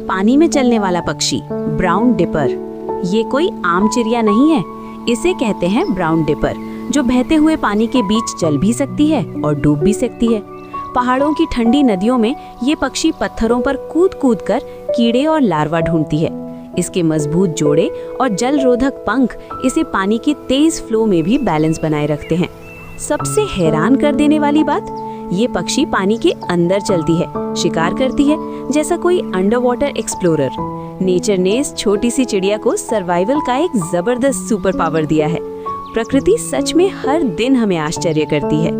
पानी में चलने वाला पक्षी ब्राउन डिपर। ये कोई आम चिड़िया नहीं है, इसे कहते हैं ब्राउन डिपर, जो बहते हुए पानी के बीच चल भी सकती है और डूब भी सकती है। पहाड़ों की ठंडी नदियों में ये पक्षी पत्थरों पर कूद कूद कर कीड़े और लार्वा ढूंढती है। इसके मजबूत जोड़े और जल रोधक पंख इसे पानी की तेज फ्लो में भी बैलेंस बनाए रखते हैं। सबसे हैरान कर देने वाली बात, ये पक्षी पानी के अंदर चलती है, शिकार करती है, जैसा कोई अंडर वाटर एक्सप्लोरर। नेचर ने इस छोटी सी चिड़िया को सर्वाइवल का एक जबरदस्त सुपर पावर दिया है। प्रकृति सच में हर दिन हमें आश्चर्य करती है।